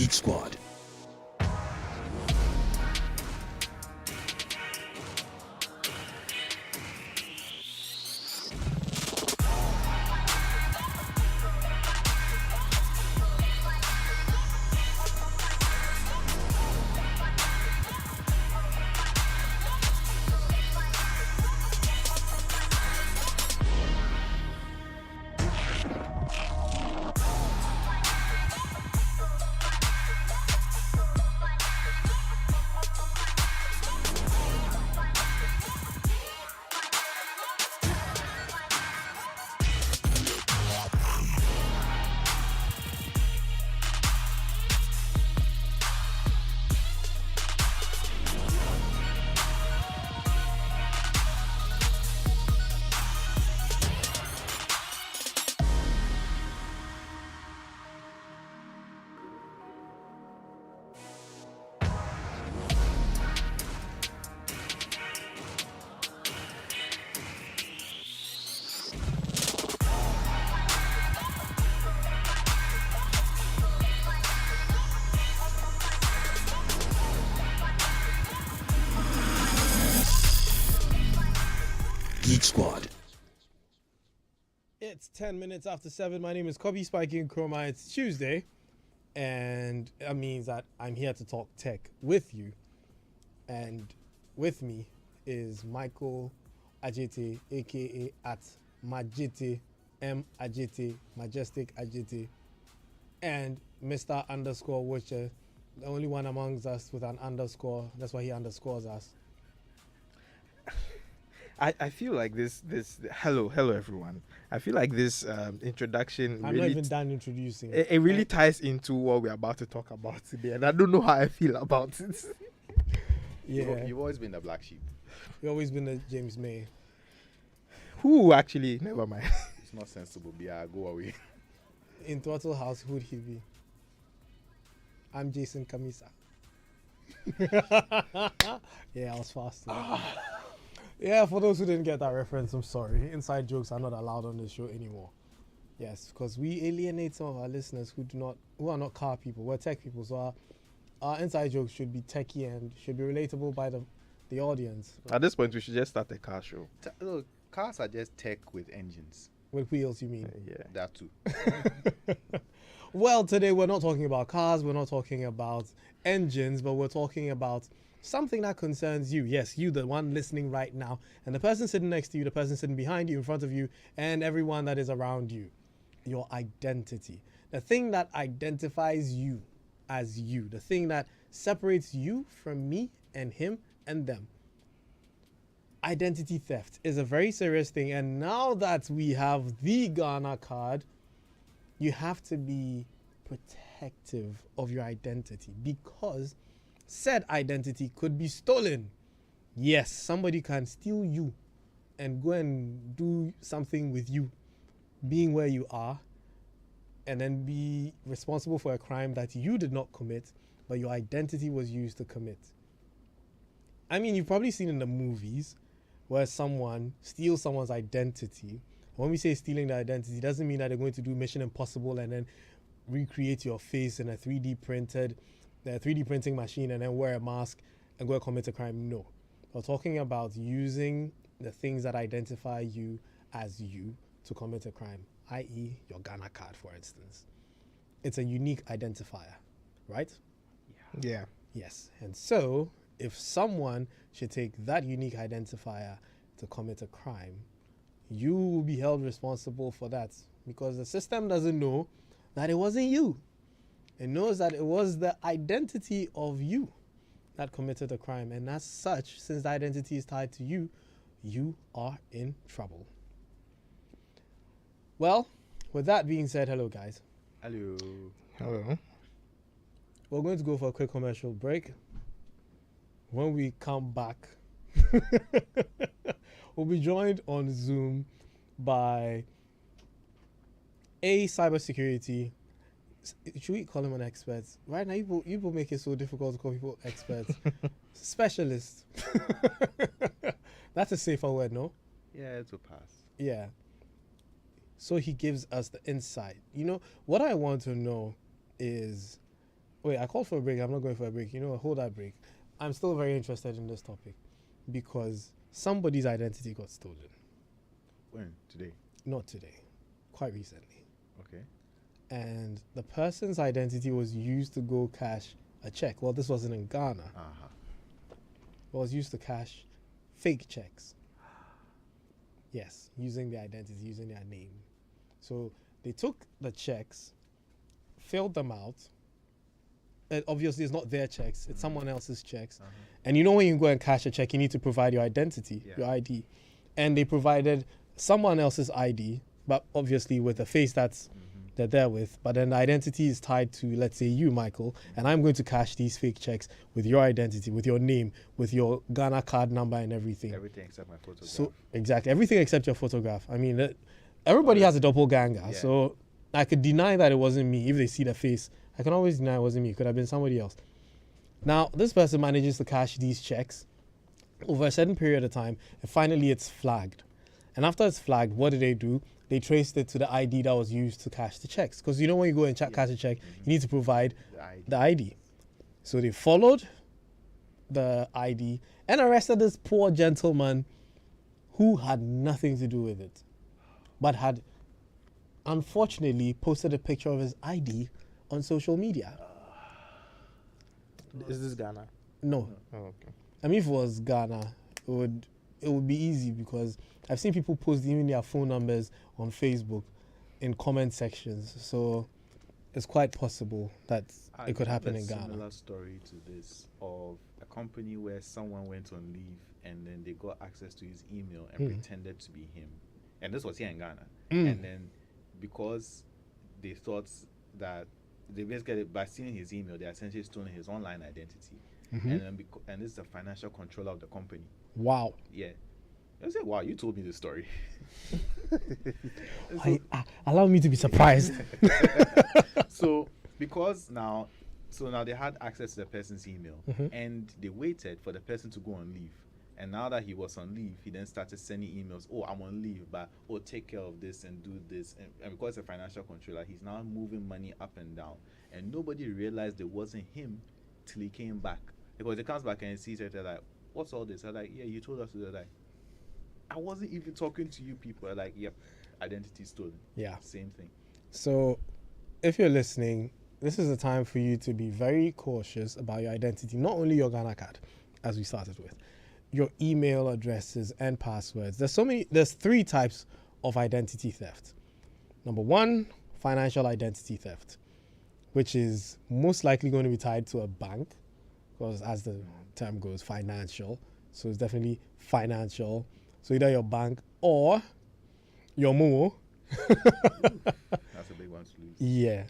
Geek Squad. Geek Squad. It's 10 minutes after 7. My name is Kobby, Spiky, and Nkrumah. It's Tuesday, and that means that I'm here to talk tech with you. And with me is Michael Ajete, aka at Majete, Ajete, Majestic Ajete, and Mr. Underscore Watcher, the only one amongst us with an underscore. That's why he underscores us. I feel like this hello everyone. I feel like this introduction I'm not even done introducing. It really ties into what we're about to talk about today, and I don't know how I feel about it. Yeah, You've always been the black sheep. you've always been a James May. Who actually? Never mind. It's not sensible. Go away. In Throttle House, who'd he be? I'm Jason Kamisa. Yeah, I was fast. Yeah, for those who didn't get that reference, I'm sorry. Inside jokes are not allowed on this show anymore. Yes, because we alienate some of our listeners who are not car people. We're tech people, so our inside jokes should be techie and should be relatable by the audience. At this point, we should just start a car show. Look, cars are just tech with engines. With wheels, you mean? Yeah. That too. Well, today we're not talking about cars, we're not talking about engines, but we're talking about something that concerns you. Yes, you, the one listening right now, and the person sitting next to you, the person sitting behind you, in front of you, and everyone that is around you. Your identity. The thing that identifies you as you. The thing that separates you from me and him and them. Identity theft is a very serious thing, and now that we have the Ghana card, you have to be protective of your identity because said identity could be stolen. Yes, somebody can steal you and go and do something with you, being where you are, and then be responsible for a crime that you did not commit, but your identity was used to commit. I mean, you've probably seen in the movies where someone steals someone's identity. When we say stealing the identity, it doesn't mean that they're going to do Mission Impossible and then recreate your face in a 3D printing machine and then wear a mask and go and commit a crime. No. We're talking about using the things that identify you as you to commit a crime, i.e. your Ghana card, for instance. It's a unique identifier, right? Yeah. Yes. And so, if someone should take that unique identifier to commit a crime, you will be held responsible for that because the system doesn't know that it wasn't you. It knows that it was the identity of you that committed the crime. And as such, since the identity is tied to you, you are in trouble. Well, with that being said, hello guys. Hello. Hello. We're going to go for a quick commercial break. When we come back, we'll be joined on Zoom by a cybersecurity. Should we call him an expert? Right now, you people make it so difficult to call people experts. Specialist. That's a safer word, no? Yeah, it will pass. Yeah. So he gives us the insight. You know, what I want to know is Wait, I called for a break. I'm not going for a break. You know what? Hold that break. I'm still very interested in this topic because somebody's identity got stolen. When? Today? Not today, quite recently. Okay. And the person's identity was used to go cash a check. Well, this wasn't in Ghana. Uh-huh. It was used to cash fake checks. Yes, using their identity, using their name. So they took the checks, filled them out. Obviously, it's not their checks, it's someone else's checks. Uh-huh. And you know when you go and cash a check, you need to provide your identity, Yeah. your ID. And they provided someone else's ID, but obviously with a face that's they're there with. But then the identity is tied to, let's say, you, Michael, and I'm going to cash these fake checks with your identity, with your name, with your Ghana card number and everything. Everything except my photograph. So exactly, everything except your photograph. I mean, everybody has a doppelganger, Yeah. so I could deny that it wasn't me if they see the face. I can always deny it wasn't me. It could have been somebody else. Now, this person manages to cash these checks over a certain period of time, and finally it's flagged. And after it's flagged, what do? They traced it to the ID that was used to cash the checks. Because you know when you go and cash a check, you need to provide the ID. So they followed the ID and arrested this poor gentleman who had nothing to do with it, but had unfortunately posted a picture of his ID on social media. Is this Ghana? No. Oh, okay. I mean, if it was Ghana, it would be easy because I've seen people post even their phone numbers on Facebook in comment sections. So it's quite possible that it could happen in Ghana. Similar story to this of a company where someone went on leave and then they got access to his email and pretended to be him. And this was here in Ghana. And then because they thought that they basically, by seeing his email, they essentially stolen his online identity. And then and this is the financial controller of the company. Wow. Yeah. I said, wow, you told me this story. Allow me to be surprised. So because now they had access to the person's email and they waited for the person to go on leave. And now that he was on leave, he then started sending emails. Oh, I'm on leave, but take care of this and do this. And because the financial controller, he's now moving money up and down. And nobody realized it wasn't him till he came back. Because he comes back and he sees it, they're like, what's all this? I'm like, yeah, you told us to do that. I wasn't even talking to you people. I'm like, yep, identity stolen. Yeah. Same thing. So if you're listening, this is a time for you to be very cautious about your identity. Not only your Ghana card, as we started with, your email addresses and passwords. There's 3 types of identity theft. Number 1, financial identity theft, which is most likely going to be tied to a bank, because as the term goes, financial. So it's definitely financial. So either your bank or your Momo. That's a big one to lose. Yeah.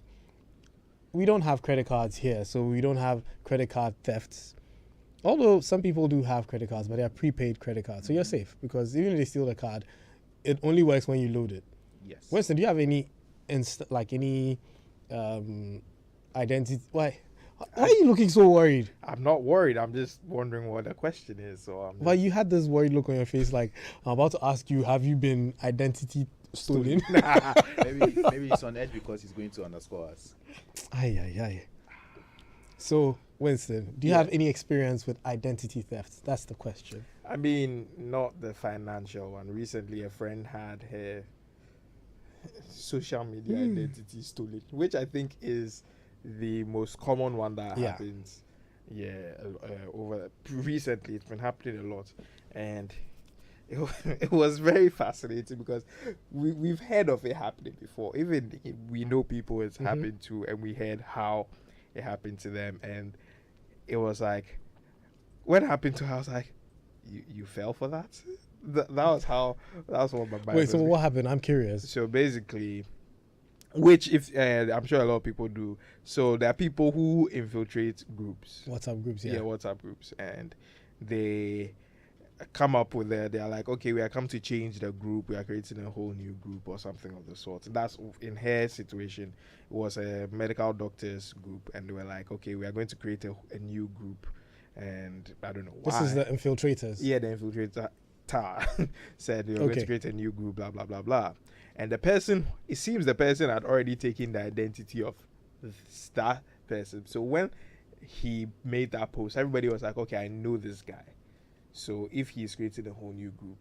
We don't have credit cards here, so we don't have credit card thefts. Although some people do have credit cards, but they are prepaid credit cards. So you're safe, because even if they steal the card, it only works when you load it. Yes. Winston, do you have any identity? Why are you looking so worried? I'm not worried. I'm just wondering what the question is. So I'm Well, you had this worried look on your face, like I'm about to ask you, have you been identity stolen? maybe he's on edge because he's going to underscore us. Aye. So, Winston, do you have any experience with identity theft? That's the question. I mean, not the financial one. Recently, a friend had her social media identity stolen, which I think is the most common one that happens. Yeah, recently it's been happening a lot, and it was very fascinating because we've heard of it happening before. Even we know people it's happened to, and we heard how it happened to them, and it was like, what happened to her? I was like, you fell for that? That was what my mind Wait, so was. what happened? I'm curious. So basically, which if I'm sure a lot of people do. So there are people who infiltrate groups. WhatsApp groups, Yeah, WhatsApp groups, and they come up with they're like, okay, we are come to change the group. We are creating a whole new group or something of the sort. That's in her situation. It was a medical doctors group, and they were like, okay, we are going to create a new group, and I don't know why. This is the infiltrators. Yeah, the infiltrator said we are going to create a new group, blah blah blah blah. And it seems the person had already taken the identity of person. So when he made that post, everybody was like, okay, I know this guy. So if he's created a whole new group,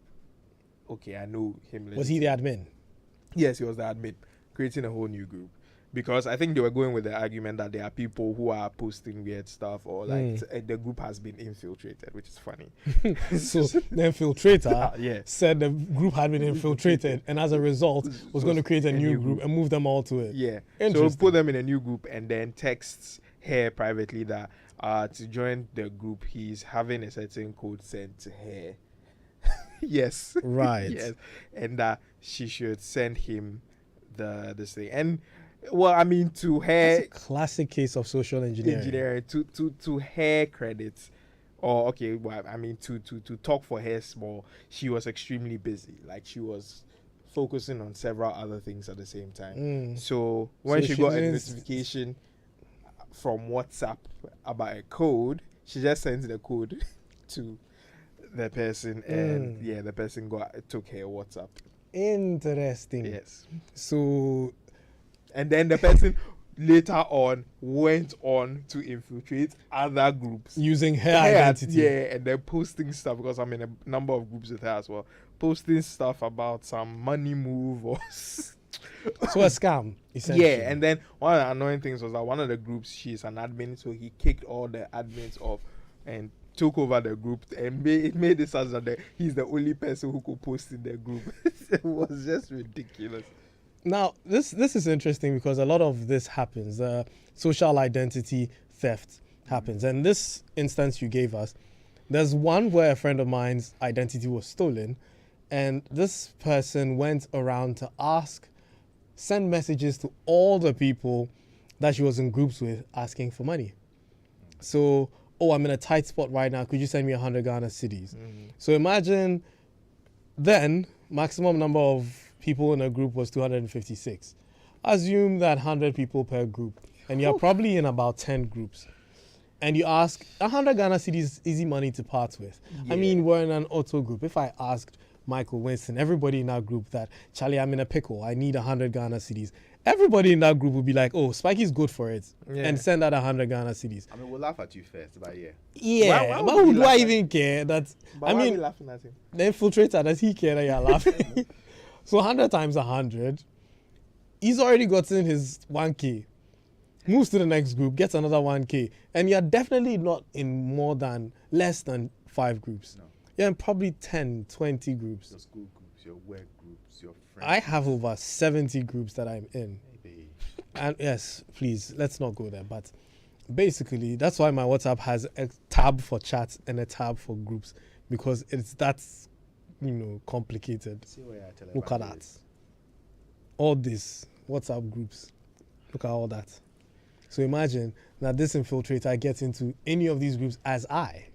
okay, I know him. Was he the admin? Yes, he was the admin, creating a whole new group. Because I think they were going with the argument that there are people who are posting weird stuff, or like the group has been infiltrated, which is funny. So the infiltrator Yeah. said the group had been infiltrated, and as a result was going to create a new group and move them all to it. Yeah. So Interesting. put them in a new group and then texts her privately that to join the group, he's having a certain code sent to her. Yes. Right. Yes. And that she should send him this thing. And well, I mean, to her, That's a classic case of social engineering. to her credit, or okay, well, I mean, to talk for her small, she was extremely busy. Like she was focusing on several other things at the same time. So when So she she got a didn't notification from WhatsApp about a code, she just sent the code to the person, and yeah, the person took her WhatsApp. Interesting. Yes. So And then the person later on went on to infiltrate other groups. using her identity. Yeah, and then posting stuff, because I'm in a number of groups with her as well. Posting stuff about some money move or... So a scam, essentially. Yeah, and then one of the annoying things was that one of the groups, she's an admin, so he kicked all the admins off and took over the group, and it made it such that he's the only person who could post in the group. It was just ridiculous. Now, this is interesting because a lot of this happens. Social identity theft happens. And this instance you gave us, there's one where a friend of mine's identity was stolen, and this person went around to send messages to all the people that she was in groups with asking for money. So, I'm in a tight spot right now. Could you send me 100 Ghana cedis? So imagine then maximum number of people in a group was 256. Assume that 100 people per group, and you're probably in about 10 groups. And you ask 100 Ghana cedis, easy money to part with. I mean, we're in an auto group. If I asked Michael, Winston, everybody in our group that, Charlie, I'm in a pickle, I need 100 Ghana cedis, everybody in that group would be like, oh, Spiky's good for it, and send out 100 Ghana cedis. I mean, we'll laugh at you first, but yeah. Yeah, Why but would who we do I laugh even care? That But I why are we mean, laughing at him? the infiltrator, does he care that you're laughing? So 100 times 100, he's already gotten his 1K. Moves to the next group, gets another 1K. And you're definitely not in less than 5 groups. No. You're in probably 10, 20 groups. Your school groups, your work groups, your friends. I have over 70 groups that I'm in. Maybe. And yes, please, let's not go there. But basically, that's why my WhatsApp has a tab for chats and a tab for groups, because that's, complicated. See where your Look at telephone that. is. All this WhatsApp groups. Look at all that. So imagine that this infiltrator gets into any of these groups as I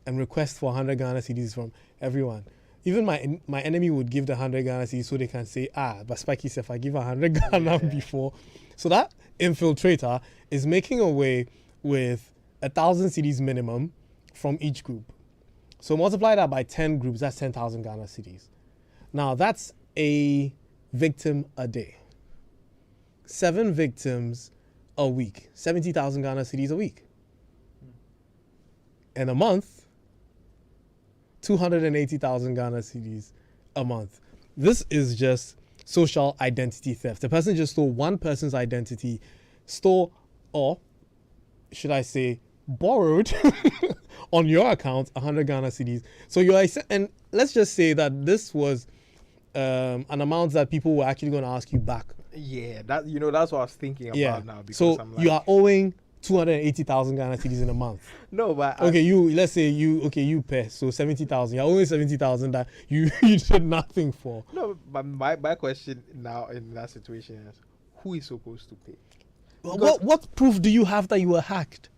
and request for 100 Ghana cedis from everyone. Even my enemy would give the 100 Ghana cedis so they can say, but Spiky said if I give 100 Ghana before. So that infiltrator is making away with 1,000 cedis minimum from each group. So multiply that by 10 groups, that's 10,000 Ghana cedis. Now that's a victim a day. 7 victims a week. 70,000 Ghana cedis a week. And a month, 280,000 Ghana cedis a month. This is just social identity theft. The person just stole one person's identity, or should I say, borrowed on your account 100 Ghana cedis. So and let's just say that this was an amount that people were actually going to ask you back. Yeah, that's what I was thinking about now. Because So I'm like, you are owing 280,000 Ghana cedis in a month. no, but Okay, you pay. So 70,000. You're only 70,000 that you did nothing for. no, but my question now in that situation is, who is supposed to pay? What proof do you have that you were hacked?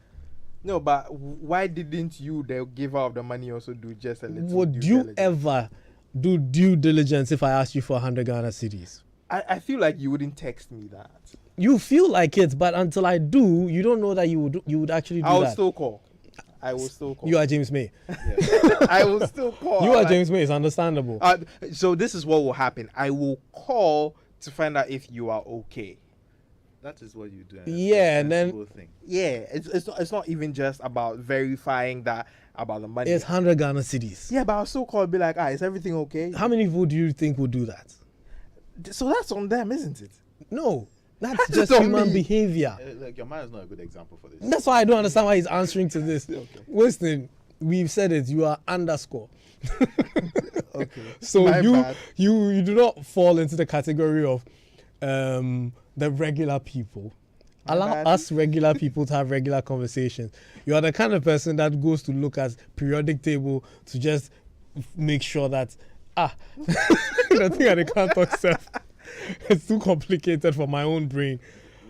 No, but why didn't you, the giver of the money, also do just a little? Would due you diligence? ever do due diligence if I asked you for 100 Ghana cedis? I feel like you wouldn't text me that. You feel like it, but until I do, you don't know that you would actually do I will that. still call. I will still call. You are James May. I will still call. You are Like, James May. It's understandable. So this is what will happen. I will call to find out if you are okay. That is what you do. Yeah, and then thing. Yeah, it's not even just about verifying that about the money. it's 100 Ghana cedis. Yeah, but I'll still call, be like, is everything okay? How many people do you think would do that? So that's on them, isn't it? No, that's That's just on human me. behavior. Like your man is not a good example for this. That's why I don't understand why he's answering to this. Okay. Winston, we've said it. You are underscore. Okay. So My you bad. you do not fall into the category of the regular people. My Allow bad. us regular people to have regular conversations. You are the kind of person that goes to look at periodic table to just make sure that the thing I can't talk self. It's too complicated for my own brain.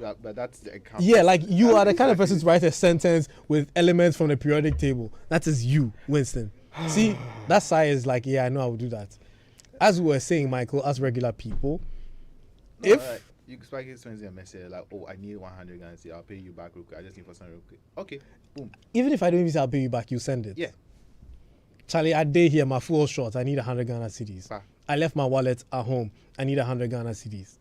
But that's the account. Yeah, like you are the kind of person to write a sentence with elements from the periodic table. That is you, Winston. See, that side is like, yeah, I know I will do that. As we were saying, Michael, as regular people, No, if like, you Spiky sends you a message like, oh, I need 100 Ghana cedis. I'll pay you back real quick. I just need for something real quick. Okay, boom. even if I don't even say I'll pay you back, you send it. Yeah. Charlie, I day here, my full short. I need 100 Ghana cedis. Ah. I left my wallet at home. I need 100 Ghana cedis.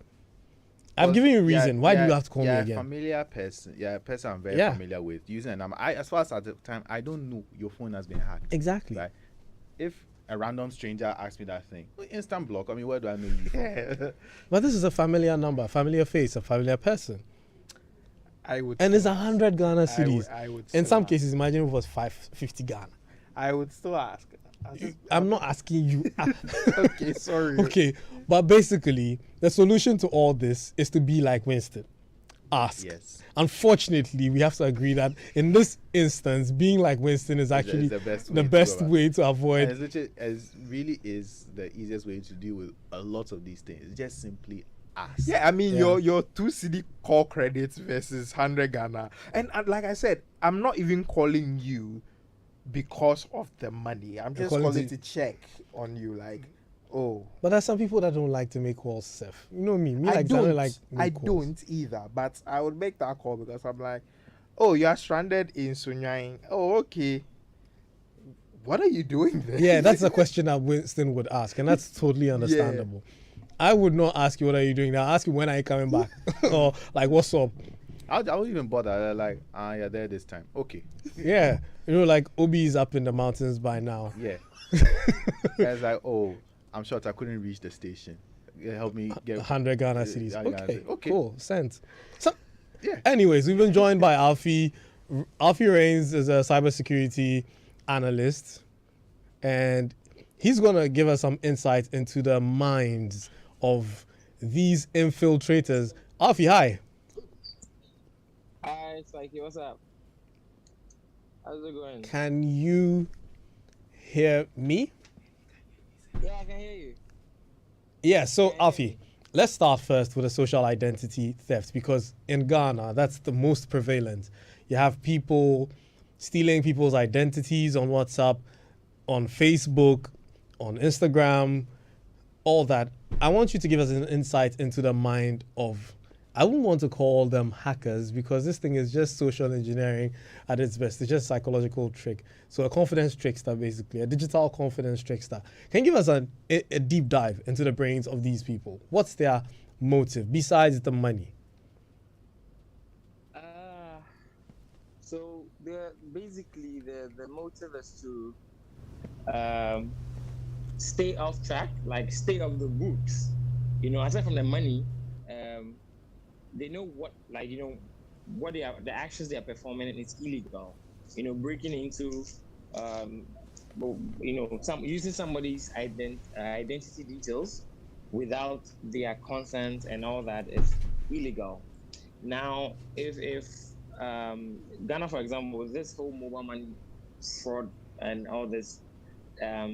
I've Well, given you a reason. Why do you have to call me again? Familiar person. Yeah, a person I'm very Yeah. familiar with. Using a number. As far as at the time, I don't know your phone has been hacked. Exactly. Right? If a random stranger asks me that thing, instant block. I mean, where do I know you from? But this is a familiar number, familiar face, a familiar person. I would. And it's still 100 Ghana ask. cedis. I would In still some ask. cases, imagine if it was 550 Ghana. I would still ask. I'm not asking you. Okay, sorry. Okay, but basically, the solution to all this is to be like Winston. Ask. Yes. Unfortunately, we have to agree that in this instance, being like Winston is actually the best the way to best go about way to And avoid. it's literally, as really is the easiest way to deal with a lot of these things. Just simply ask. Yeah, I mean Yeah. your 2 CD call credits versus 100 Ghana, and like I said, I'm not even calling you because of the money. I'm just calling calling to- to check on you, like, oh. But there's some people that don't like to make calls, Seth. You know me. Me I like don't. like I make calls. don't either. But I would make that call because I'm like, oh, you are stranded in Sunyang. Oh, okay. What are you doing there? Yeah, that's the question that Winston would ask, and that's totally understandable. I would not ask you what are you doing now. I'll ask you when are you coming back, or like what's up. I won't even bother. Like, you're there this time. Okay. Yeah, you know, like Obi is up in the mountains by now. Yeah. Guys like, oh, I'm short. I couldn't reach the station. Help me get 100 Ghana Yeah, cedis. yeah, yeah, Okay, okay. cool, sent. So, Yeah. anyways, we've been joined by Alfie. Alfie Rains is a cybersecurity analyst, and he's gonna give us some insight into the minds of these infiltrators. Alfie, hi. Hi, Spiky, what's up? How's it going? Can you hear me? Yeah, I can hear you. Yeah, so Alfie, let's start first with the social identity theft, because in Ghana, that's the most prevalent. You have people stealing people's identities on WhatsApp, on Facebook, on Instagram, all that. I want you to give us an insight into the mind of, I wouldn't want to call them hackers, because this thing is just social engineering at its best. It's just psychological trick. So a confidence trickster, basically, a digital confidence trickster. Can you give us a deep dive into the brains of these people? What's their motive besides the money? So they're basically the motive is to stay off track, like stay off the books. You know, aside from the money, they know what, like, you know, what they are, the actions they are performing, and it's illegal. You know, breaking into, you know, using somebody's identity details without their consent and all that is illegal. Now, if Ghana, for example, with this whole mobile money fraud and all this, how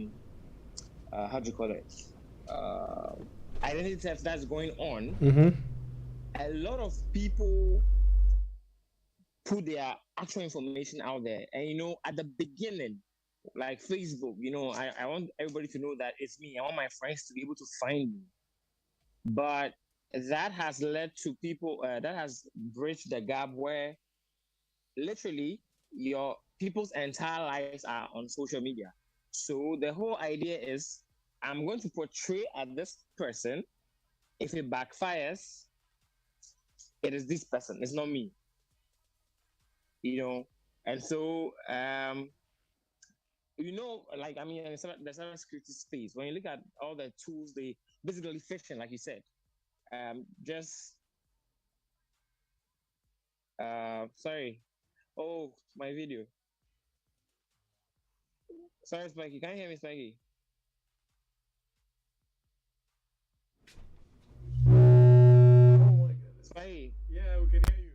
do you call it? Identity theft that's going on. Mm-hmm. A lot of people put their actual information out there, and you know, at the beginning, like Facebook, you know, I want everybody to know that it's me. I want my friends to be able to find me. But that has led to people that has bridged the gap where literally your people's entire lives are on social media. So the whole idea is, I'm going to portray at this person. If it backfires, it is this person, it's not me, you know. And so like I mean, in the cybersecurity space, when you look at all the tools, they basically phishing, like you said. Just sorry. Oh, my video. Sorry, Spiky. Can you hear me, Spiky? Oh my goodness. Spiky, Yeah, we can hear you.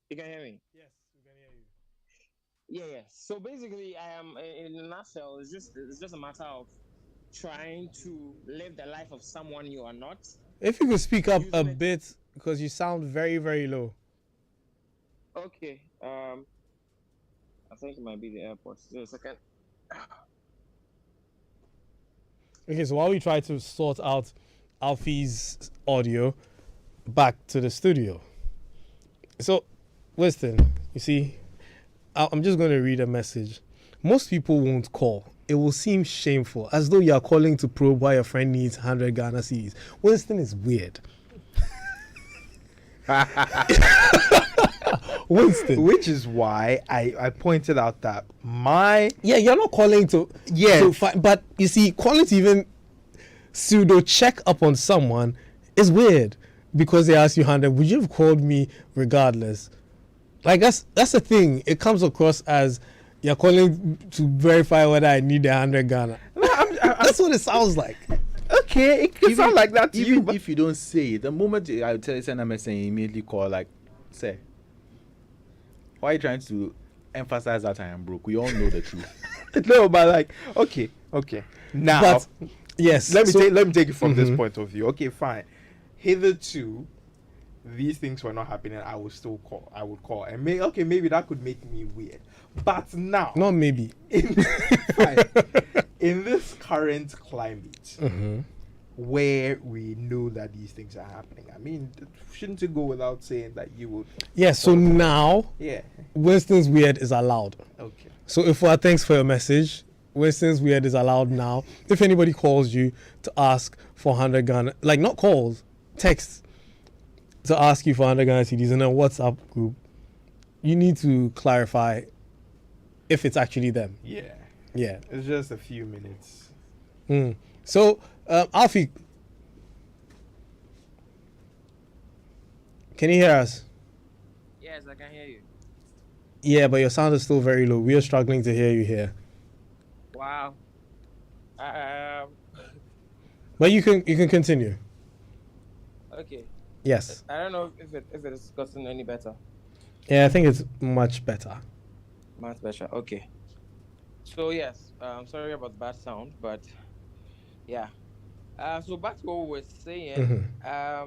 you can hear me? Yes, we can hear you. Yeah, yeah. So basically, I am in a nutshell. It's just a matter of trying to live the life of someone you are not. If you could speak up a Using it. bit, because you sound very, very low. Okay. I think it might be the airport. Just a second. Okay, so while we try to sort out Alfie's audio back to the studio. So, Winston, you see, I'm just going to read a message. Most people won't call. It will seem shameful, as though you are calling to probe why your friend needs 100 Ghana Cedis. Winston is weird. Winston. Which is why I pointed out that my Yeah, you're not calling to. Yeah. But you see, calling to even pseudo check up on someone is weird because they ask you 100. Would you have called me regardless? Like that's the thing. It comes across as you're calling to verify whether I need 100 Ghana. That's what it sounds like. okay, it could sound like that to even you, but if you don't say it, the moment I tell you send a message, you immediately call like, say, why are you trying to emphasize that I am broke? We all know the truth. no, but like, okay. Now, But yes, let so- me take it from this point of view. Okay, fine. Hitherto, these things were not happening. I would still call. I would call, and maybe that could make me weird. But now, not maybe. fine. In this current climate, where we know that these things are happening, I mean, shouldn't it go without saying that you would? Yeah. So now Yeah. Winston's weird is allowed. Okay. So if thanks for your message. Winston's weird is allowed now. If anybody calls you to ask for 100 Ghana, like not calls, texts to ask you for 100 Ghana CDs in a WhatsApp group, you need to clarify if it's actually them. Yeah. Yeah. It's just a few minutes. So, Alfie, can you hear us? Yes, I can hear you. Yeah, but your sound is still very low. We are struggling to hear you here. Wow. But you can continue. Okay. Yes. I don't know if it is gotten any better. Yeah, I think it's much better. Much better. Okay. So yes, sorry about the bad sound, but yeah. So back to what we were saying. I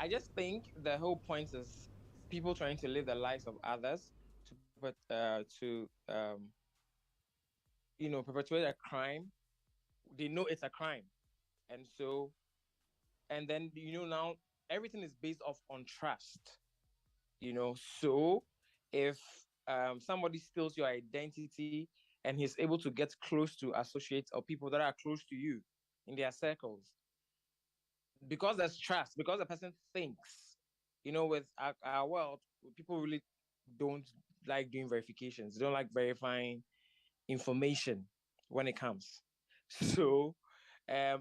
just think the whole point is people trying to live the lives of others to perpetuate a crime. They know it's a crime, and so and then now everything is based off on trust. So if somebody steals your identity and he's able to get close to associates or people that are close to you in their circles, because there's trust, because the person thinks, with our world, people really don't like doing verifications. They don't like verifying information when it comes. So a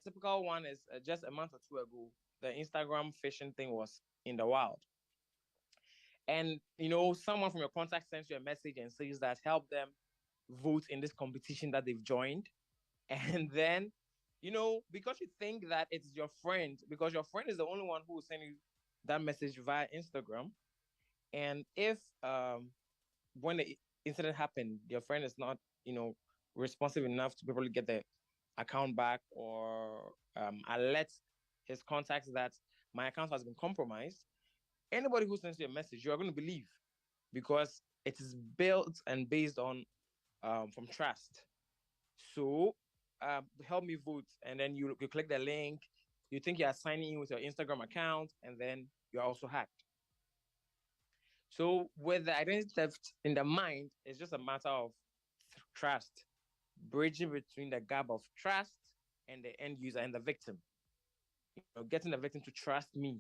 typical one is just a month or two ago, the Instagram phishing thing was in the wild. And someone from your contact sends you a message and says that help them vote in this competition that they've joined. And then, because you think that it's your friend, because your friend is the only one who will send you that message via Instagram. And if when the incident happened, your friend is not, responsive enough to probably get the account back or alert his contacts that my account has been compromised, anybody who sends you a message, you are going to believe because it is built and based on from trust. So help me vote, and then you click the link. You think you are signing in with your Instagram account, and then you're also hacked. So with the identity theft in the mind, it's just a matter of trust, bridging between the gap of trust and the end user and the victim. Getting the victim to trust me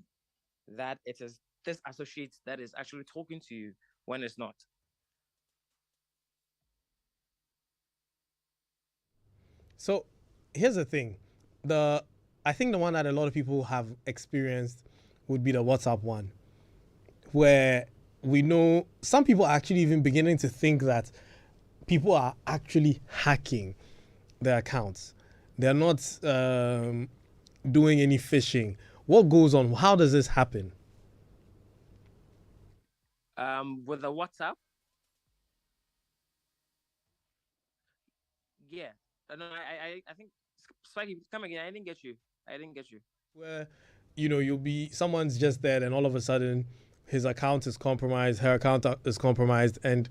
that it is this associate that is actually talking to you when it's not. So here's the thing. I think the one that a lot of people have experienced would be the WhatsApp one, where we know some people are actually even beginning to think that people are actually hacking their accounts. They're not doing any phishing. What goes on? How does this happen? With the WhatsApp, yeah. No, I think Spiky, come again. I didn't get you. I didn't get you. Where, you'll be someone's just there, and all of a sudden, his account is compromised, her account is compromised, and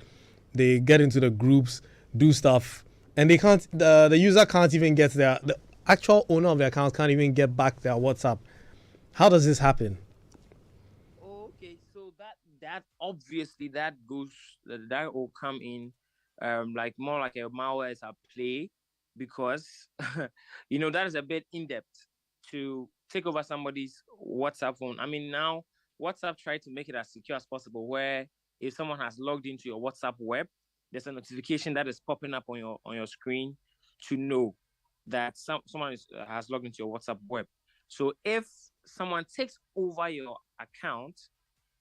they get into the groups, do stuff, and they can't. The user can't even get the actual owner of the account can't even get back their WhatsApp. How does this happen? Okay, so that obviously that goes that will come in, like more like a malware as a play, because that is a bit in depth to take over somebody's WhatsApp phone. I mean, now WhatsApp tried to make it as secure as possible, where if someone has logged into your WhatsApp web, there's a notification that is popping up on your screen to know that someone has logged into your WhatsApp web. So if someone takes over your account,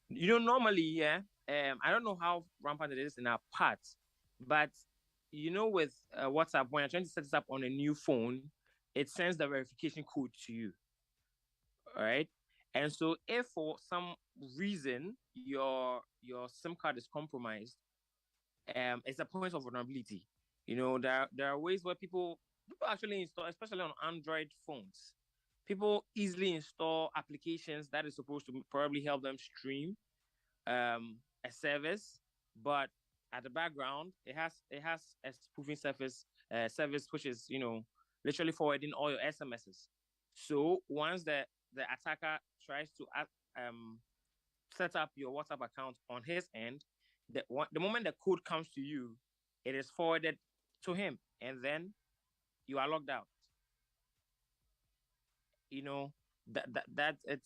normally, yeah, I don't know how rampant it is in our parts, but with WhatsApp, when you're trying to set this up on a new phone, it sends the verification code to you. All right. And so if for some reason your SIM card is compromised, it's a point of vulnerability. There are ways where people actually install, especially on Android phones. People easily install applications that is supposed to probably help them stream a service, but at the background it has a spoofing service which is literally forwarding all your SMSs. So once the attacker tries to set up your WhatsApp account on his end, the moment the code comes to you, it is forwarded to him, and then you are logged out. That it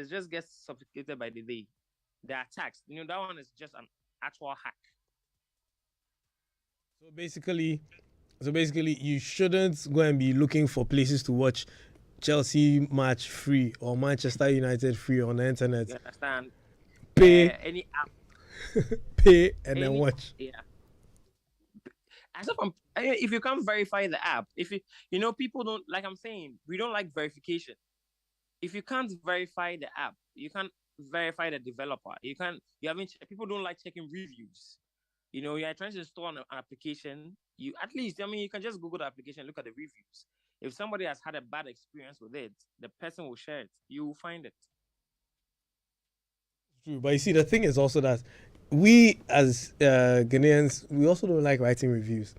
just gets sophisticated by the day. The attacks, that one is just an actual hack. So basically, you shouldn't go and be looking for places to watch Chelsea match free or Manchester United free on the internet. You understand? Pay, Any app, pay, and then watch. yeah. If you can't verify the app, if people don't, like I'm saying, we don't like verification. If you can't verify the app, you can't verify the developer. You haven't. People don't like checking reviews. You're trying to install an application. You at least, you can just Google the application, look at the reviews. If somebody has had a bad experience with it, the person will share it. You will find it. True, but you see, the thing is also that we as Ghanaians, we also don't like writing reviews.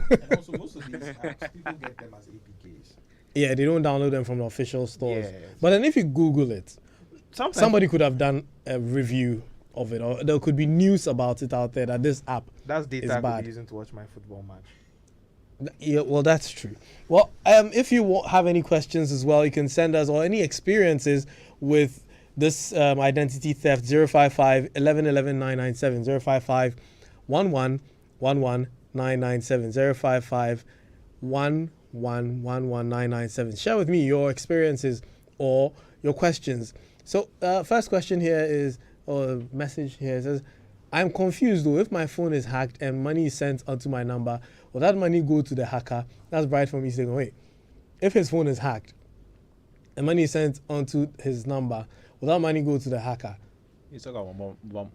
And also, most of these apps, people get them as APKs. Yeah, they don't download them from the official stores. Yes. But then if you Google it, Sometimes somebody could have done a review of it, or there could be news about it out there that this app that's is data I could bad. be using to watch my football match. Yeah, well, that's true. Well, if you have any questions as well, you can send us, or any experiences with this identity theft. 055 11 997 055 11 11 997 055 11 11 997. Share with me your experiences or your questions. So first question here is, or message here says, I'm confused though. If my phone is hacked and money is sent onto my number, will that money go to the hacker? That's Bright from me saying, wait, if his phone is hacked and money is sent onto his number, will that money go to the hacker? You talk about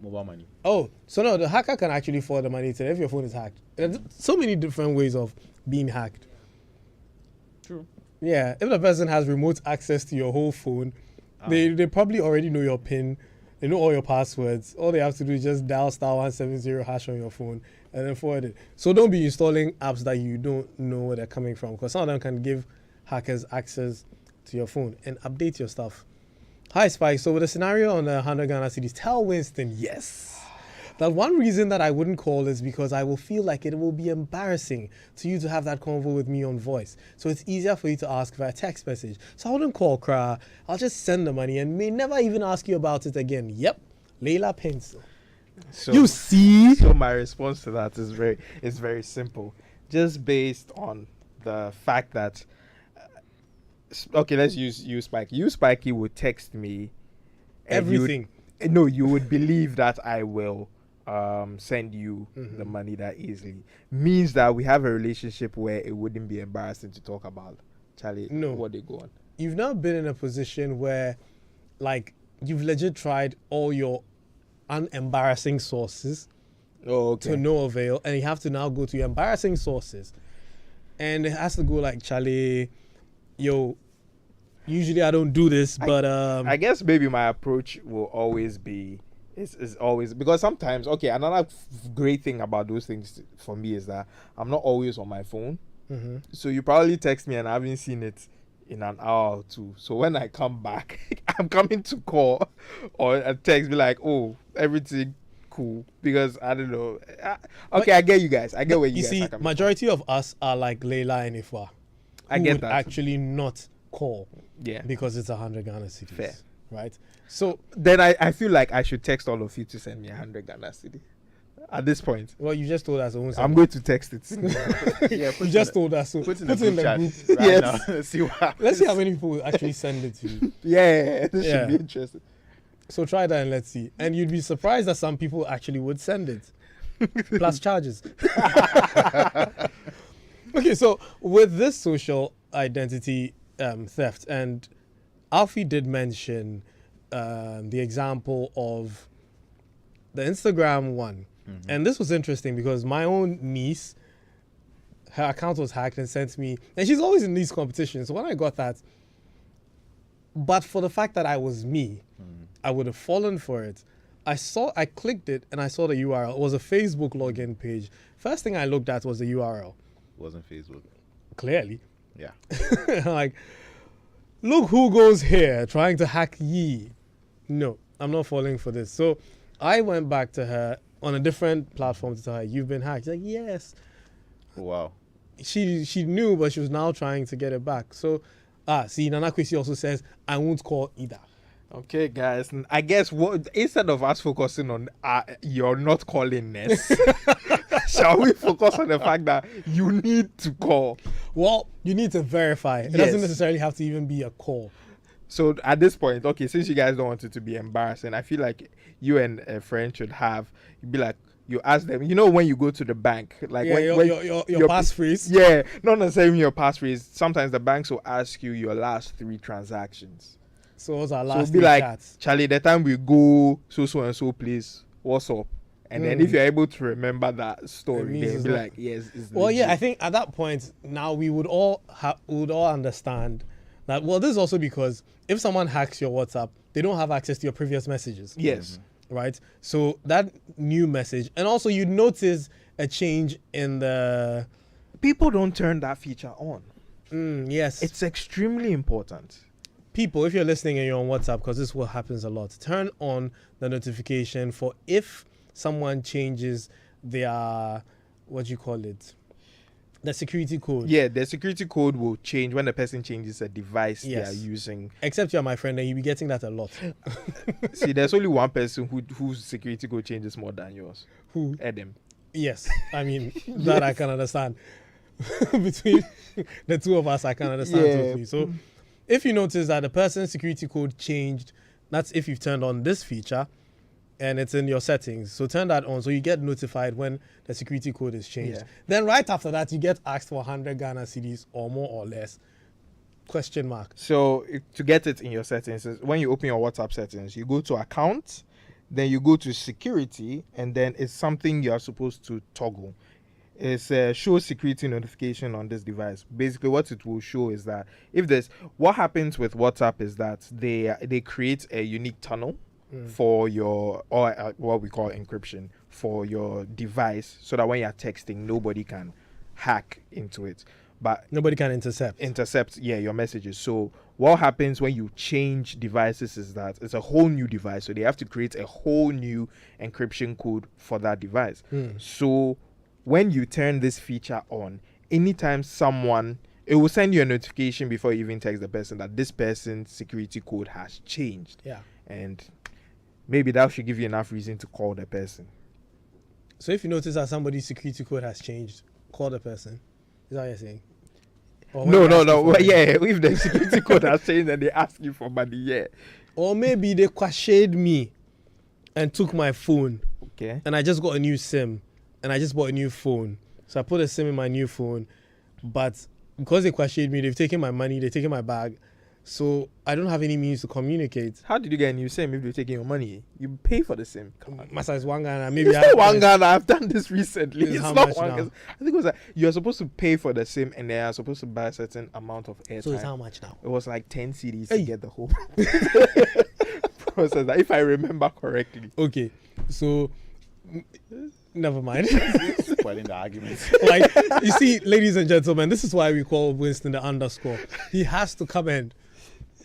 mobile money. Oh, so no, the hacker can actually forward the money to them if your phone is hacked. There's so many different ways of being hacked. True. Yeah, if the person has remote access to your whole phone, they probably already know your PIN. They know all your passwords. All they have to do is just dial *170# on your phone and then forward it. So don't be installing apps that you don't know where they're coming from, because some of them can give hackers access to your phone. And update your stuff. Hi, Spike. So with the scenario on the 100 Ghana cities, tell Winston yes. that one reason that I wouldn't call is because I will feel like it will be embarrassing to you to have that convo with me on voice. So it's easier for you to ask via text message. So I wouldn't call Kra. I'll just send the money and may never even ask you about it again. Yep, Layla Pencil. So, You see? So my response to that is very simple, just based on the fact that okay, let's use you, Spiky. You, Spiky, would text me and Everything. You would believe that I will send you the money that easily. Means that we have a relationship where it wouldn't be embarrassing to talk about Charlie. No. What they go on. You've now been in a position where, like, you've legit tried all your unembarrassing sources Oh, okay. to no avail, and you have to now go to your embarrassing sources. And it has to go like, Charlie, yo, usually I don't do this, but I guess maybe my approach will always be is always, because sometimes, okay, another great thing about those things for me is that I'm not always on my phone. So you probably text me and I haven't seen it in an hour or two. So when I come back, I'm coming to call or a text be like, oh, everything cool, because I don't know. Okay, I get you guys. I get where you guys see, are coming majority of us are like Layla and Ifa. I who get would that. actually not call from. Yeah. because it's 100 Ghana cedis. Fair. Right? So, Then I feel like I should text all of you to send me 100 Ghana cedi. At this point, well, you just told us. I'm going to text it. Yeah, You just told us. So put in the put in group the chat group. right Yes. now. Let's see what happens. Let's see how many people will actually send it to you. Yeah, this Yeah. should be interesting. So try that and let's see. And you'd be surprised that some people actually would send it. Plus charges. Okay, so with this social identity theft, and Alfie did mention the example of the Instagram one. And this was interesting because my own niece, her account was hacked and sent me, and she's always in these competitions. So when I got that, but for the fact that I was me, I would have fallen for it. I clicked it and I saw the URL. It was a Facebook login page. First thing I looked at was the URL. Wasn't Facebook. Clearly. Yeah. Like, look who goes here trying to hack ye. No, I'm not falling for this. So I went back to her on a different platform to tell her, you've been hacked. She's like, yes. Wow. She knew, but she was now trying to get it back. So, see, Nana Kwesi also says, I won't call either. Okay, guys. I guess what instead of us focusing on you're not calling Ness, shall we focus on the fact that you need to call? Well, you need to verify. It Yes. doesn't necessarily have to even be a call. So at this point, okay, since you guys don't want it to be embarrassing, I feel like you and a friend should be like, you ask them, you know, when you go to the bank, like Yeah, when your passphrase. Yeah, not necessarily your passphrase. Sometimes the banks will ask you your last 3 transactions. So those are So last be 3 like, chats. Charlie, the time we go so and so place, what's up? And then if you're able to remember that story, means then it's be not- like, yes, it's Well, yeah, legit. I think at that point now we would all understand that. Well, this is also because if someone hacks your WhatsApp, they don't have access to your previous messages. Yes. Right. So that new message, and also you notice a change in the. People don't turn that feature on. Yes. It's extremely important. People, if you're listening and you're on WhatsApp, because this what happens a lot, turn on the notification for if someone changes their, what do you call it, the security code. Yeah, the security code will change when the person changes a device they Yes. are using. Except you're my friend and you'll be getting that a lot. See, there's only one person whose security code changes more than yours. Who? Adam. Yes. I mean, that I can understand. Between the two of us, I can understand Yeah. totally. So if you notice that the person's security code changed, that's if you've turned on this feature and it's in your settings. So turn that on so you get notified when the security code is changed. Yeah. Then right after that, you get asked for 100 Ghana cedis or more or less. Question mark. So to get it in your settings, is when you open your WhatsApp settings, you go to account, then you go to security, and then it's something you are supposed to toggle. It's a show security notification on this device. Basically, what it will show is that what happens with WhatsApp is that they create a unique tunnel for your what we call encryption for your device, so that when you're texting, nobody can hack into it. But Nobody can intercept. your messages. So what happens when you change devices is that it's a whole new device, so they have to create a whole new encryption code for that device. So when you turn this feature on, anytime someone, it will send you a notification before you even text the person that this person's security code has changed. Yeah. And maybe that should give you enough reason to call the person. So if you notice that somebody's security code has changed, call the person. Is that what you're saying? Or when No. they ask you for Well, money? yeah, if the security code has changed and they ask you for money, yeah. Or maybe they shaded me and took my phone, Okay. and I just got a new SIM, and I just bought a new phone. So I put a SIM in my new phone, but because they shaded me, they've taken my money, they've taken my bag, so I don't have any means to communicate. How did you get a new SIM if they're taking your money? You pay for the SIM. Come on. My size one Ghana, maybe It's not one Ghana. I've done this recently. It's It's how not much one now? Ghana. I think it was like you're supposed to pay for the SIM and they are supposed to buy a certain amount of airtime. So it's how much now? It was like 10 CDs Hey. to get the whole process, if I remember correctly. Okay, so never mind. Spoiling the argument. Like, you see, ladies and gentlemen, this is why we call Winston the underscore. He has to come and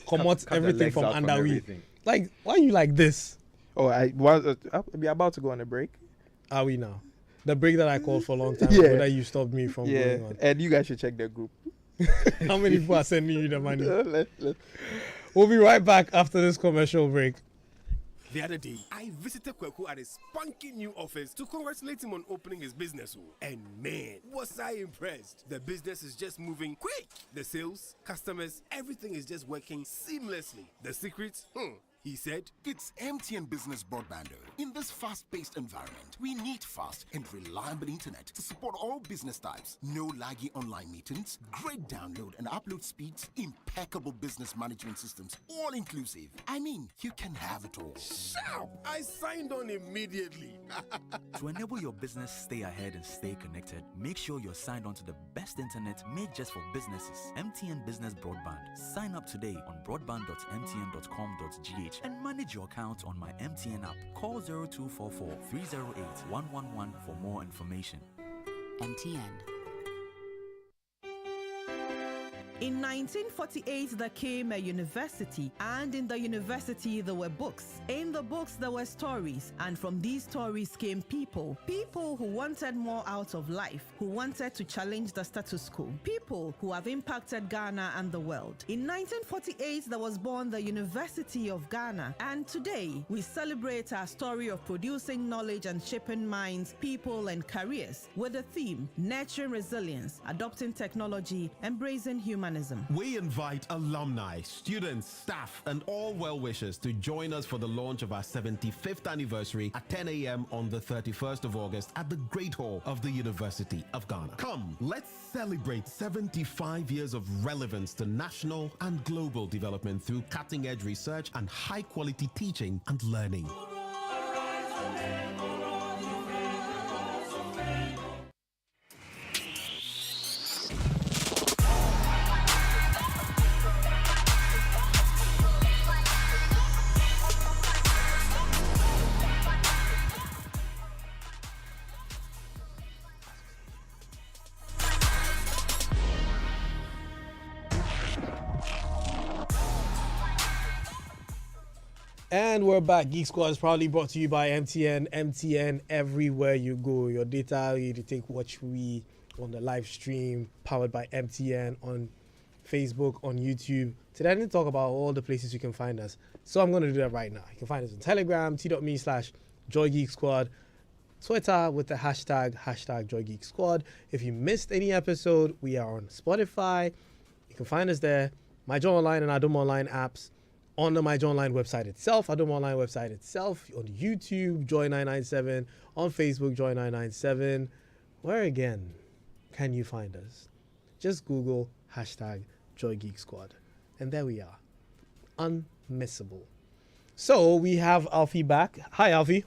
come out Cut the everything legs from out from under we. everything. Like, why are you like this? Oh, I was be about to go on a break. Are we now? The break that I called for a long time Yeah. ago that you stopped me from Yeah, going on. and you guys should check the group. How many people are sending you the money? Let- We'll be right back after this commercial break. The other day, I visited Kweku at his spunky new office to congratulate him on opening his business. And man, was I impressed. The business is just moving quick. The sales, customers, everything is just working seamlessly. The secret? He said, It's MTN Business Broadband. In this fast-paced environment, we need fast and reliable internet to support all business types. No laggy online meetings, great download and upload speeds, impeccable business management systems, all inclusive. I mean, you can have it all. "Sharp!" I signed on immediately. To enable your business stay ahead and stay connected, make sure you're signed on to the best internet made just for businesses. MTN Business Broadband. Sign up today on broadband.mtn.com.gh and manage your account on my MTN app. Call 0244 308 111 for more information. MTN. In 1948, there came a university, and in the university there were books. In the books there were stories, and from these stories came people. People who wanted more out of life, who wanted to challenge the status quo. People who have impacted Ghana and the world. In 1948, there was born the University of Ghana, and today we celebrate our story of producing knowledge and shaping minds, people, and careers with the theme Nurturing Resilience, Adopting Technology, Embracing Humanism. We invite alumni, students, staff, and all well-wishers to join us for the launch of our 75th anniversary at 10 a.m. on the 31st of August at the Great Hall of the University of Ghana. Come, let's celebrate 75 years of relevance to national and global development through cutting-edge research and high-quality teaching and learning. And we're back. Geek Squad is proudly brought to you by MTN. MTN, everywhere you go. Your data, you take watch we on the live stream, powered by MTN on Facebook, on YouTube. Today I need to talk about all the places you can find us. So I'm going to do that right now. You can find us on Telegram, t.me/JoyGeekSquad. Twitter with the hashtag JoyGeekSquad. If you missed any episode, we are on Spotify. You can find us there. My Joy Online and Adom Online apps. On the My Joy Online website itself, Adom Online website itself, on YouTube, Joy997, on Facebook, Joy997. Where again can you find us? Just Google hashtag JoyGeekSquad. And there we are. Unmissable. So we have Alfie back. Hi, Alfie.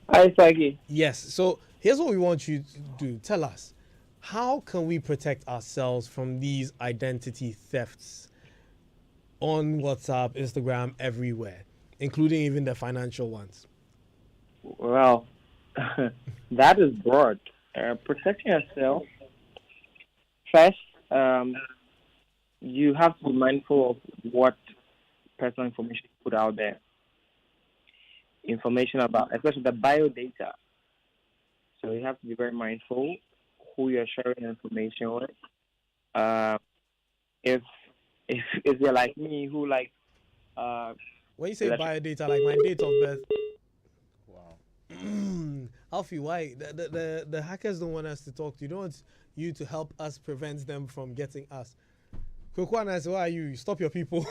Hi, Spiky. Yes. So here's what we want you to do. Tell us, how can we protect ourselves from these identity thefts on WhatsApp, Instagram, everywhere, including even the financial ones? Well, that is broad. Protecting yourself, first, you have to be mindful of what personal information you put out there. Information about, especially the bio data. So you have to be very mindful who you're sharing information with. If if you're like me, who like When you say bio data, like my date of birth. Wow. Alfie, why the hackers don't want us to talk to you? Don't want you to help us prevent them from getting us. Kukwana, why are you? Stop your people.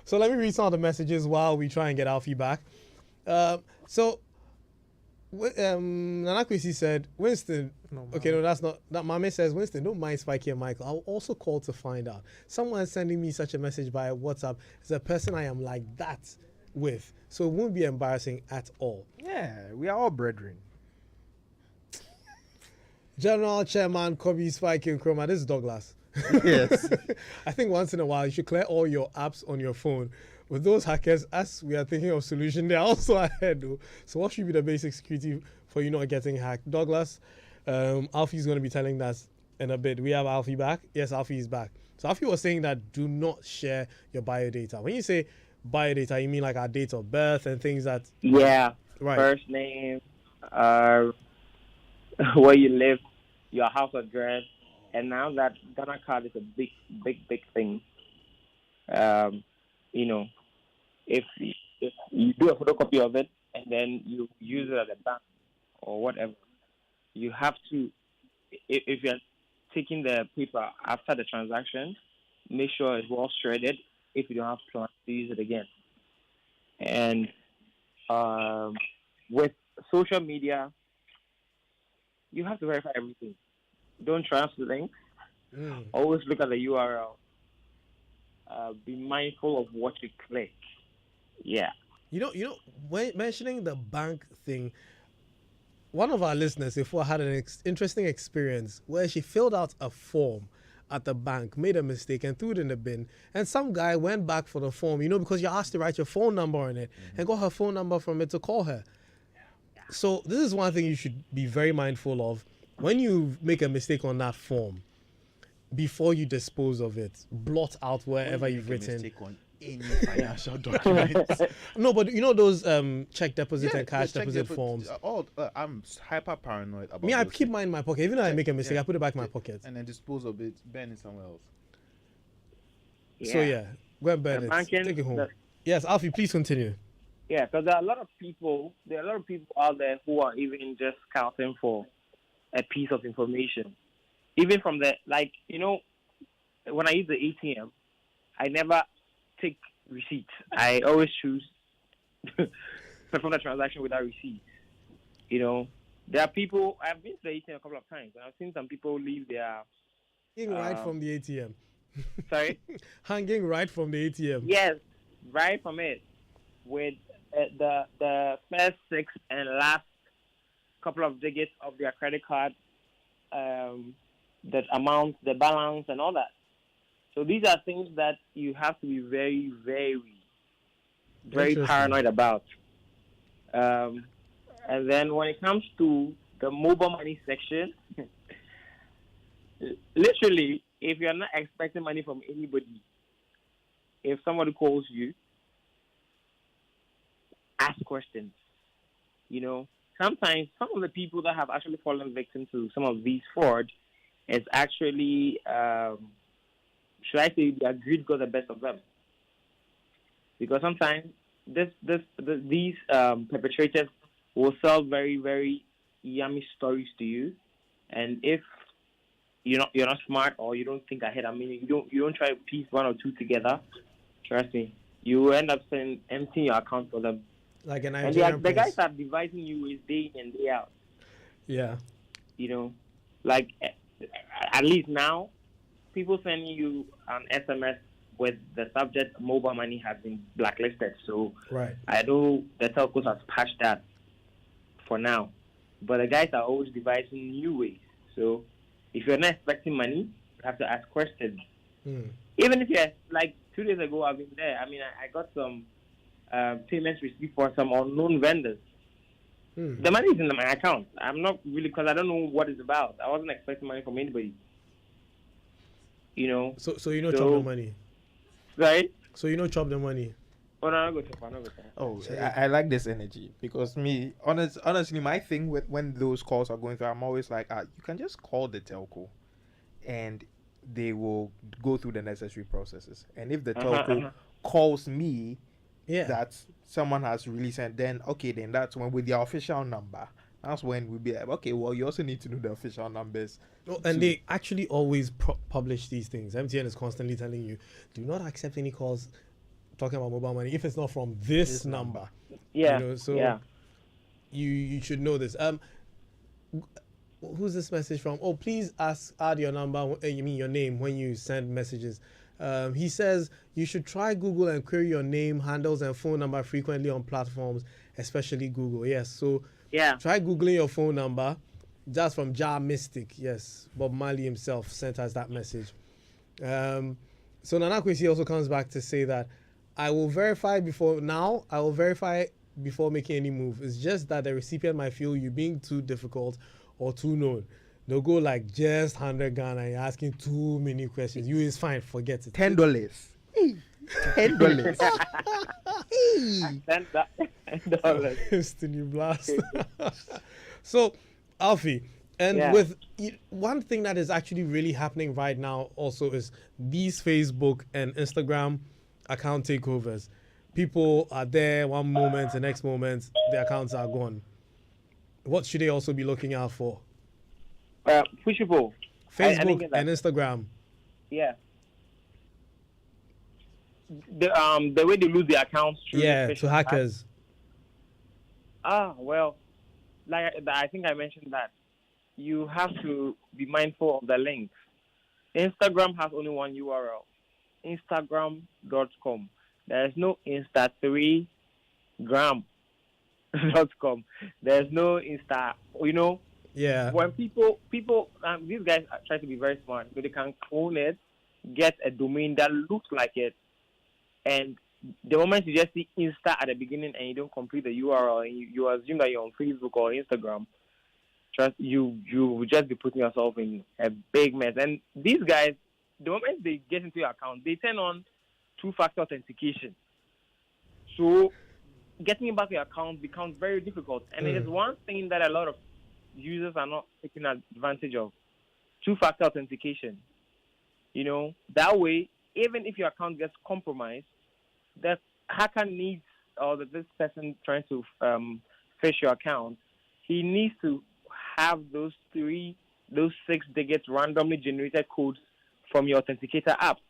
So let me read some of the messages while we try and get Alfie back. Nanakwisi said, Winston. No, that's not. That Mame says, Winston, don't mind Spiky and Michael. I'll also call to find out. Someone sending me such a message via WhatsApp is a person I am like that with. So it won't be embarrassing at all. Yeah, we are all brethren. General Chairman Kobby, Spiky, and Nkrumah. This is Douglas. Yes. I think once in a while you should clear all your apps on your phone. With those hackers, as we are thinking of solution, they're also ahead though. So what should be the basic security for you not getting hacked? Douglas, Alfie's going to be telling us in a bit. We have Alfie back. Yes, Alfie is back. So Alfie was saying that do not share your bio data. When you say bio data, you mean like our date of birth and things that... Yeah, right. First name, where you live, your house address, and now that Ghana card is a big thing. You know, if you do a photocopy of it and then you use it at the bank or whatever, you have to, if you're taking the paper after the transaction, make sure it's well shredded if you don't have plans to use it again. And with social media, you have to verify everything. Don't trust the links. Always look at the URL. Be mindful of what you click. Yeah. You know, when mentioning the bank thing, one of our listeners before had an interesting experience where she filled out a form at the bank, made a mistake and threw it in the bin, and some guy went back for the form, because you're asked to write your phone number on it, and got her phone number from it to call her. So this is one thing you should be very mindful of when you make a mistake on that form. Before you dispose of it, blot out wherever you've written. Mistake on any financial documents. No, but those check deposit and cash deposit forms. I'm hyper paranoid about. Me, I keep mine in my pocket. Even though I make a mistake, I put it back in my pocket. And then dispose of it, burn it somewhere else. So yeah, go and burn it. Banking, Take it home. Yes, Alfie, please continue. Yeah, because there are a lot of people out there who are even just scouting for a piece of information. Even from the, when I use the ATM, I never take receipts. I always choose to perform the transaction without receipts. There are people, I've been to the ATM a couple of times, and I've seen some people leave their... Hanging right from the ATM. Sorry? Hanging right from the ATM. Yes, right from it. With the first 6 and last couple of digits of their credit card, the amount, the balance, and all that. So these are things that you have to be very, very, very paranoid about. And then when it comes to the mobile money section, literally, if you're not expecting money from anybody, if somebody calls you, ask questions. Sometimes some of the people that have actually fallen victim to some of these fraud is actually, should I say, their greed got the best of them. Because sometimes these perpetrators will sell very, very yummy stories to you, and if you're not smart or you don't think ahead, you don't try to piece one or two together, trust me, you will end up emptying your account for them. Like an and the guys are devising you is day in and day out. Yeah. At least now, people sending you an SMS with the subject mobile money has been blacklisted. So right. I know the telcos has patched that for now. But the guys are always devising new ways. So if you're not expecting money, you have to ask questions. Even if you're, 2 days ago, I've been there. I got some payments received for some unknown vendors. The money is in my account. I'm not really, because I don't know what it's about. I wasn't expecting money from anybody. You know. So chop the money. Right? So chop the money. Oh no, I'm not going to. Oh, I like this energy because honestly, my thing with when those calls are going through, I'm always like, you can just call the telco, and they will go through the necessary processes. And if the telco calls me, that someone has really sent, then that's when with their official number. That's when we'll be like, okay, well, you also need to know the official numbers. Oh, and they actually always publish these things. MTN is constantly telling you, do not accept any calls talking about mobile money if it's not from this number. Yeah. So you should know this. Who's this message from? Oh, please add your number, your name when you send messages. He says you should try Google and query your name, handles, and phone number frequently on platforms, especially Google. Yes, so try Googling your phone number. Just from Jar Mystic. Yes, Bob Marley himself sent us that message. So Nana Kwesi also comes back to say that I will verify before making any move. It's just that the recipient might feel you being too difficult or too known. They'll go like just 100 Ghana and you're asking too many questions. You is fine, forget it. $10. $10. $10. It's the new blast. So, Alfie, and with one thing that is actually really happening right now also is these Facebook and Instagram account takeovers. People are there one moment, the next moment, the accounts are gone. What should they also be looking out for? Which people? Facebook and Instagram. Yeah. The way they lose their accounts through to hackers. Well, like I think I mentioned that you have to be mindful of the links. Instagram has only one URL, Instagram.com. There is no Insta3gram.com. There's no Insta, Yeah. When people, these guys try to be very smart, so they can clone it, get a domain that looks like it, and the moment you just see Insta at the beginning and you don't complete the URL and you assume that you're on Facebook or Instagram, you will just be putting yourself in a big mess. And these guys, the moment they get into your account, they turn on two-factor authentication. So getting back your account becomes very difficult. And it is one thing that a lot of users are not taking advantage of. Two-factor authentication. That way, even if your account gets compromised, the hacker needs, or this person trying to fish your account, he needs to have those 6 digits randomly generated codes from your authenticator app.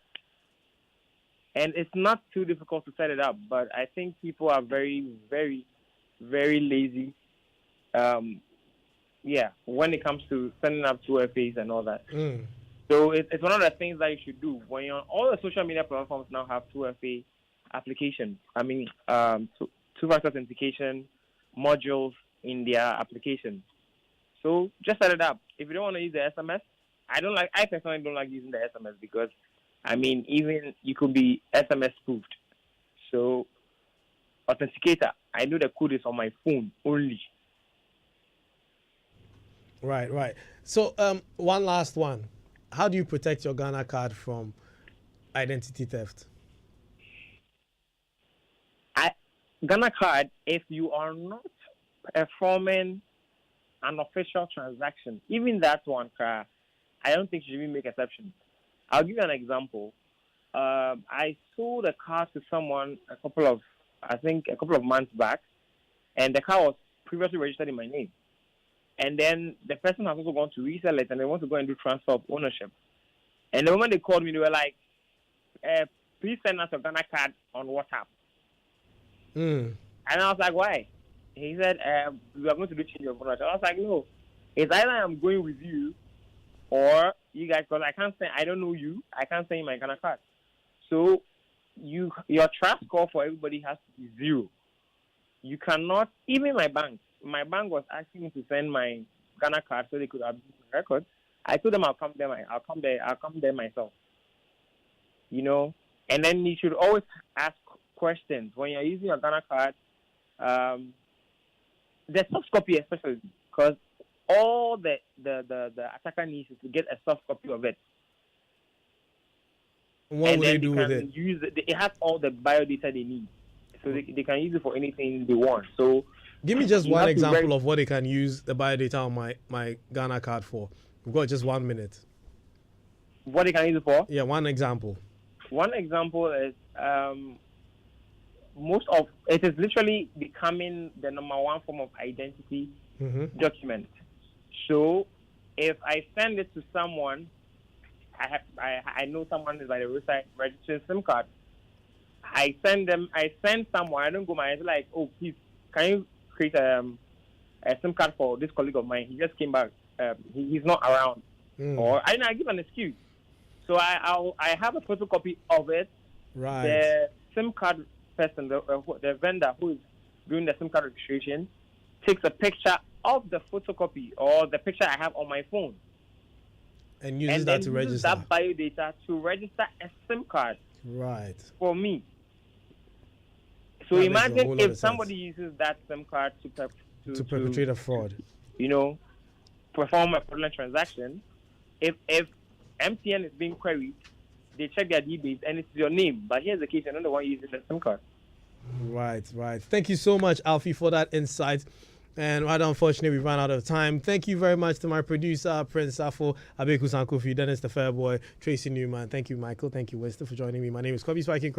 And it's not too difficult to set it up, but I think people are very, very, very lazy. When it comes to setting up 2FAs and all that. So it's one of the things that you should do. When you're on all the social media platforms now have 2FA applications. I mean, two-factor authentication modules in their application. So just set it up. If you don't want to use the SMS, I personally don't like using the SMS because, even you could be SMS spoofed. So, authenticator, I know the code is on my phone only. Right. So, one last one. How do you protect your Ghana card from identity theft? Ghana card, if you are not performing an official transaction, even that one, I don't think you should even make exceptions. I'll give you an example. I sold a car to someone a couple of months back, and the car was previously registered in my name. And then the person has also gone to resell it, and they want to go and do transfer of ownership. And the moment they called me, they were like, please send us your Ghana card on WhatsApp. And I was like, why? He said, we are going to do change of ownership. I was like, no. It's either I'm going with you or you guys, because I don't know you. I can't send you my Ghana card. So your trust score for everybody has to be 0. You cannot, even my bank was asking me to send my Ghana card so they could abuse my record. I told them I'll come there myself. And then you should always ask questions when you're using your Ghana card. The soft copy especially, because all the attacker needs is to get a soft copy of it. What will they do with can it? use it has all the bio data they need. So they can use it for anything they want. So Give me just you one have to example of what they can use the bio data on my Ghana card for. We've got just 1 minute. what they can use it for? Yeah, one example. One example is most of it is literally becoming the number one form of identity document. So if I send it to someone, I know someone is by the roadside registering SIM card. I send someone. I don't go my. It's like, oh, please, can you create a SIM card for this colleague of mine? He just came back. He's not around, or I give an excuse. So I have a photocopy of it. Right. The SIM card person, the vendor who is doing the SIM card registration, takes a picture of the photocopy or the picture I have on my phone, and uses that to uses register. that bio data to register a SIM card. Right. For me. So That makes a whole imagine lot if of somebody uses that SIM card to perpetrate a fraud. Perform a fraudulent transaction. If MTN is being queried, they check their DBase and it's your name. But here's the case: you're not the one using the SIM card. Right. Thank you so much, Alfie, for that insight. And right, unfortunately, we ran out of time. Thank you very much to my producer, Prince Safo, Abeku Sankofi, Dennis the Fairboy, Tracy Newman. Thank you, Michael. Thank you, Winston, for joining me. My name is Kobby, Spiky.